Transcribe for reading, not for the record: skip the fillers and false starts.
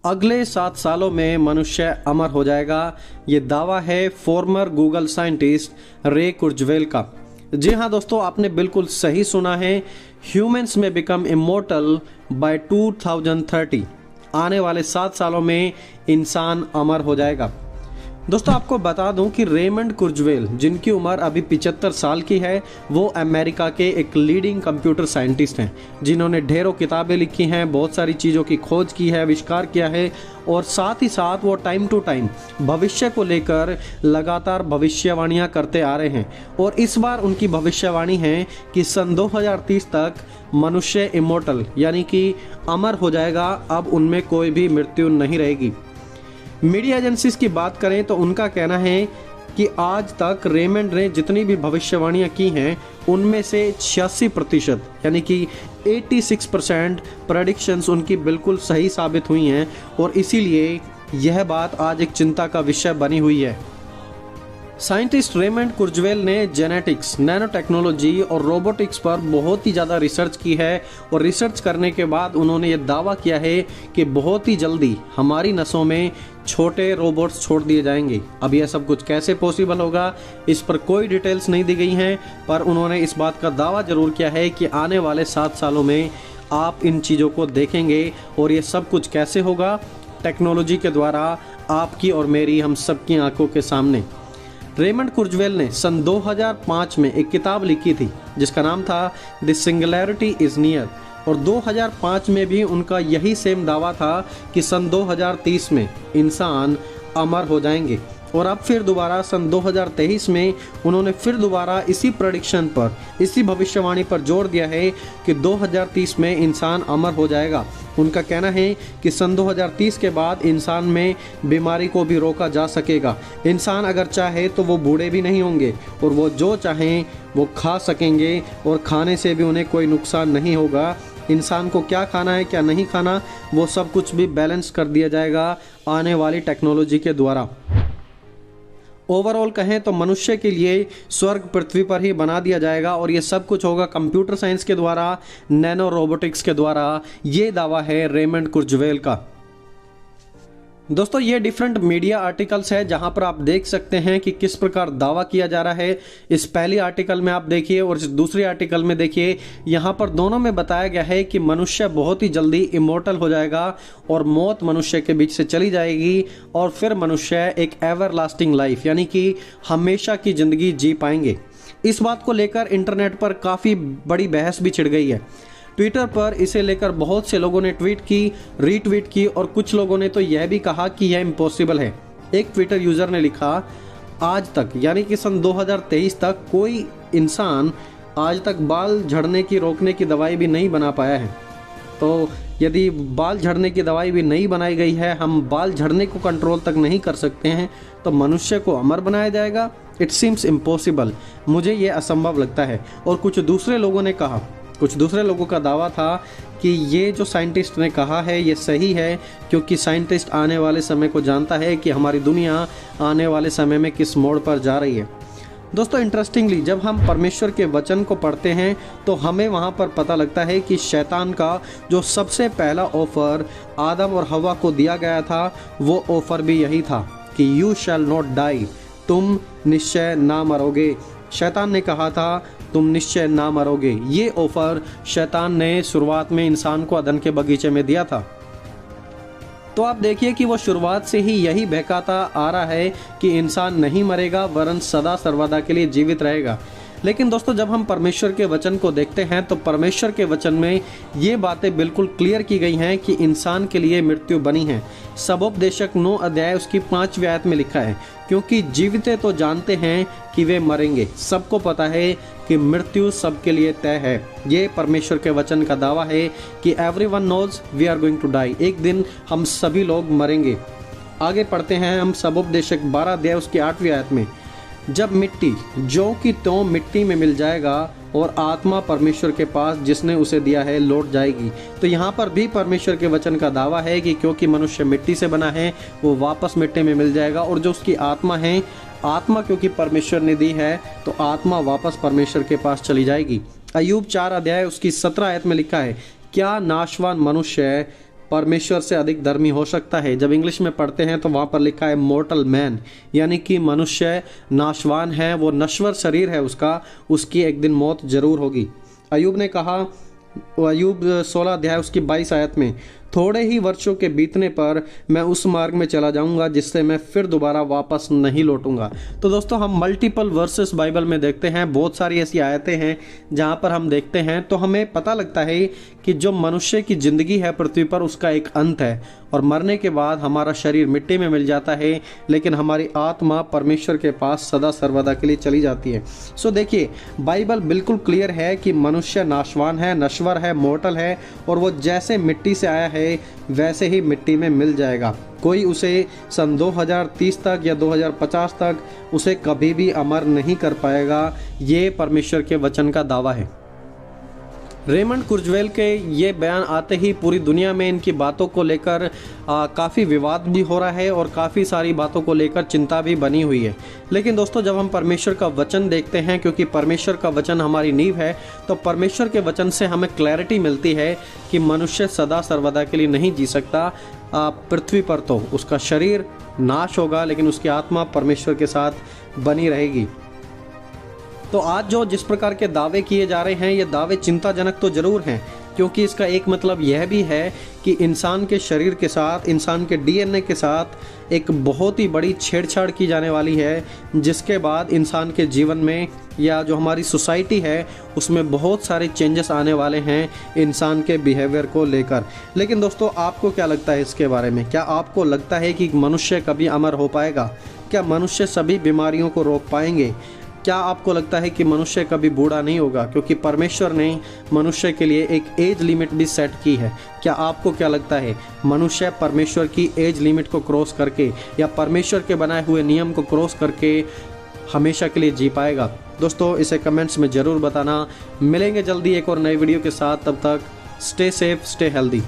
अगले 7 सालों में मनुष्य अमर हो जाएगा। ये दावा है फॉर्मर गूगल साइंटिस्ट रे कुर्जवेल का। जी हाँ दोस्तों, आपने बिल्कुल सही सुना है। ह्यूमंस में बिकम इमोर्टल बाय 2030। आने वाले 7 सालों में इंसान अमर हो जाएगा। दोस्तों आपको बता दूं कि रेमंड कुर्जवेल, जिनकी उम्र अभी 75 साल की है, वो अमेरिका के एक लीडिंग कंप्यूटर साइंटिस्ट हैं, जिन्होंने ढेरों किताबें लिखी हैं, बहुत सारी चीज़ों की खोज की है, आविष्कार किया है, और साथ ही साथ वो टाइम टू टाइम भविष्य को लेकर लगातार भविष्यवाणियां करते आ रहे हैं। और इस बार उनकी भविष्यवाणी है कि सन 2030 तक मनुष्य इमोर्टल यानी कि अमर हो जाएगा। अब उनमें कोई भी मृत्यु नहीं रहेगी। मीडिया एजेंसीज की बात करें तो उनका कहना है कि आज तक रेमंड ने जितनी भी भविष्यवाणियां की हैं, उनमें से 86% यानी कि 86% प्रेडिक्शंस उनकी बिल्कुल सही साबित हुई हैं। और इसीलिए यह बात आज एक चिंता का विषय बनी हुई है। साइंटिस्ट रेमंड कुर्जवेल ने जेनेटिक्स, नैनो टेक्नोलॉजी और रोबोटिक्स पर बहुत ही ज़्यादा रिसर्च की है। और रिसर्च करने के बाद उन्होंने ये दावा किया है कि बहुत ही जल्दी हमारी नसों में छोटे रोबोट्स छोड़ दिए जाएंगे। अब यह सब कुछ कैसे पॉसिबल होगा, इस पर कोई डिटेल्स नहीं दी गई हैं, पर उन्होंने इस बात का दावा जरूर किया है कि आने वाले 7 सालों में आप इन चीज़ों को देखेंगे। और ये सब कुछ कैसे होगा? टेक्नोलॉजी के द्वारा, आपकी और मेरी, हम सबकी आंखों के सामने। रेमंड कुर्जवेल ने सन 2005 में एक किताब लिखी थी जिसका नाम था द सिंगुलैरिटी इज नियर। और 2005 में भी उनका यही सेम दावा था कि सन 2030 में इंसान अमर हो जाएंगे। और अब फिर दोबारा सन 2023 में उन्होंने फिर दोबारा इसी प्रेडिक्शन पर, इसी भविष्यवाणी पर जोर दिया है कि 2030 में इंसान अमर हो जाएगा। उनका कहना है कि सन 2030 के बाद इंसान में बीमारी को भी रोका जा सकेगा। इंसान अगर चाहे तो वो बूढ़े भी नहीं होंगे, और वो जो चाहें वो खा सकेंगे, और खाने से भी उन्हें कोई नुकसान नहीं होगा। इंसान को क्या खाना है, क्या नहीं खाना, वो सब कुछ भी बैलेंस कर दिया जाएगा आने वाली टेक्नोलॉजी के द्वारा। ओवरऑल कहें तो मनुष्य के लिए स्वर्ग पृथ्वी पर ही बना दिया जाएगा। और ये सब कुछ होगा कंप्यूटर साइंस के द्वारा, नैनो रोबोटिक्स के द्वारा। ये दावा है रेमंड कुर्जवेल का। दोस्तों ये डिफरेंट मीडिया आर्टिकल्स है जहां पर आप देख सकते हैं कि किस प्रकार दावा किया जा रहा है। इस पहली आर्टिकल में आप देखिए और इस दूसरी आर्टिकल में देखिए, यहां पर दोनों में बताया गया है कि मनुष्य बहुत ही जल्दी इमोर्टल हो जाएगा और मौत मनुष्य के बीच से चली जाएगी, और फिर मनुष्य एक एवर लास्टिंग लाइफ यानी कि हमेशा की जिंदगी जी पाएंगे। इस बात को लेकर इंटरनेट पर काफ़ी बड़ी बहस भी छिड़ गई है। ट्विटर पर इसे लेकर बहुत से लोगों ने ट्वीट की, रीट्वीट की, और कुछ लोगों ने तो यह भी कहा कि यह इम्पॉसिबल है। एक ट्विटर यूज़र ने लिखा, आज तक यानी कि सन 2023 तक कोई इंसान आज तक बाल झड़ने की रोकने की दवाई भी नहीं बना पाया है। तो यदि बाल झड़ने की दवाई भी नहीं बनाई गई है, हम बाल झड़ने को कंट्रोल तक नहीं कर सकते हैं, तो मनुष्य को अमर बनाया जाएगा? It seems impossible. मुझे ये असंभव लगता है। और कुछ दूसरे लोगों का दावा था कि ये जो साइंटिस्ट ने कहा है ये सही है, क्योंकि साइंटिस्ट आने वाले समय को जानता है कि हमारी दुनिया आने वाले समय में किस मोड़ पर जा रही है। दोस्तों इंटरेस्टिंगली, जब हम परमेश्वर के वचन को पढ़ते हैं तो हमें वहाँ पर पता लगता है कि शैतान का जो सबसे पहला ऑफर आदम और हवा को दिया गया था, वो ऑफर भी यही था कि यू शैल नॉट डाई, तुम निश्चय ना मरोगे। शैतान ने कहा था तुम निश्चय ना मरोगे। ये ऑफर शैतान ने शुरुआत में इंसान को अदन के बगीचे में दिया था। तो आप देखिए कि वो शुरुआत से ही यही बहकाता आ रहा है कि इंसान नहीं मरेगा, वरन सदा सर्वदा के लिए जीवित रहेगा। लेकिन दोस्तों जब हम परमेश्वर के वचन को देखते हैं तो परमेश्वर के वचन में ये बातें बिल्कुल क्लियर की गई हैं कि इंसान के लिए मृत्यु बनी है। सबोपदेशक 9 अध्याय उसकी 5वीं आयत में लिखा है, क्योंकि जीविते तो जानते हैं कि वे मरेंगे, सबको पता है कि मृत्यु सबके लिए तय है। ये परमेश्वर के वचन का दावा है कि everyone knows we are going to die, एक दिन हम सभी लोग मरेंगे। आगे पढ़ते हैं हम सबोपदेशक 12 अध्याय उसकी 8वीं आयत में, जब मिट्टी ज्यों की त्यों मिट्टी में मिल जाएगा और आत्मा परमेश्वर के पास जिसने उसे दिया है लौट जाएगी। तो यहाँ पर भी परमेश्वर के वचन का दावा है कि क्योंकि मनुष्य मिट्टी से बना है, वो वापस मिट्टी में मिल जाएगा, और जो उसकी आत्मा है, आत्मा क्योंकि परमेश्वर ने दी है, तो आत्मा वापस परमेश्वर के पास चली जाएगी। अय्यूब 4 अध्याय उसकी 17 आयत में लिखा है, क्या नाशवान मनुष्य परमेश्वर से अधिक धर्मी हो सकता है। जब इंग्लिश में पढ़ते हैं तो वहाँ पर लिखा है मॉर्टल मैन, यानी कि मनुष्य नाशवान है, वो नश्वर शरीर है उसका, उसकी एक दिन मौत जरूर होगी। अयूब ने कहा, अयूब 16 अध्याय उसकी 22 आयत में, थोड़े ही वर्षों के बीतने पर मैं उस मार्ग में चला जाऊंगा जिससे मैं फिर दोबारा वापस नहीं लौटूंगा। तो दोस्तों हम मल्टीपल वर्सेस बाइबल में देखते हैं, बहुत सारी ऐसी आयतें हैं जहां पर हम देखते हैं तो हमें पता लगता है कि जो मनुष्य की ज़िंदगी है पृथ्वी पर उसका एक अंत है और मरने के बाद हमारा शरीर मिट्टी में मिल जाता है, लेकिन हमारी आत्मा परमेश्वर के पास सदा सर्वदा के लिए चली जाती है। सो देखिए बाइबल बिल्कुल क्लियर है कि मनुष्य नाशवान है, नश्वर है, मोर्टल है और वो जैसे मिट्टी से आया है वैसे ही मिट्टी में मिल जाएगा। कोई उसे सन 2030 तक या 2050 तक उसे कभी भी अमर नहीं कर पाएगा। ये परमेश्वर के वचन का दावा है। रेमंड कुर्जवेल के ये बयान आते ही पूरी दुनिया में इनकी बातों को लेकर काफ़ी विवाद भी हो रहा है और काफ़ी सारी बातों को लेकर चिंता भी बनी हुई है। लेकिन दोस्तों जब हम परमेश्वर का वचन देखते हैं, क्योंकि परमेश्वर का वचन हमारी नींव है, तो परमेश्वर के वचन से हमें क्लैरिटी मिलती है कि मनुष्य सदा सर्वदा के लिए नहीं जी सकता। पृथ्वी पर तो उसका शरीर नाश होगा लेकिन उसकी आत्मा परमेश्वर के साथ बनी रहेगी। तो आज जो जिस प्रकार के दावे किए जा रहे हैं, ये दावे चिंताजनक तो जरूर हैं, क्योंकि इसका एक मतलब यह भी है कि इंसान के शरीर के साथ, इंसान के डीएनए के साथ एक बहुत ही बड़ी छेड़छाड़ की जाने वाली है, जिसके बाद इंसान के जीवन में या जो हमारी सोसाइटी है उसमें बहुत सारे चेंजेस आने वाले हैं इंसान के बिहेवियर को लेकर। लेकिन दोस्तों आपको क्या लगता है इसके बारे में? क्या आपको लगता है कि मनुष्य कभी अमर हो पाएगा? क्या मनुष्य सभी बीमारियों को रोक पाएंगे? क्या आपको लगता है कि मनुष्य कभी बूढ़ा नहीं होगा? क्योंकि परमेश्वर ने मनुष्य के लिए एक एज लिमिट भी सेट की है। क्या आपको क्या लगता है मनुष्य परमेश्वर की एज लिमिट को क्रॉस करके या परमेश्वर के बनाए हुए नियम को क्रॉस करके हमेशा के लिए जी पाएगा? दोस्तों इसे कमेंट्स में ज़रूर बताना। मिलेंगे जल्दी एक और नई वीडियो के साथ, तब तक स्टे सेफ, स्टे हेल्दी।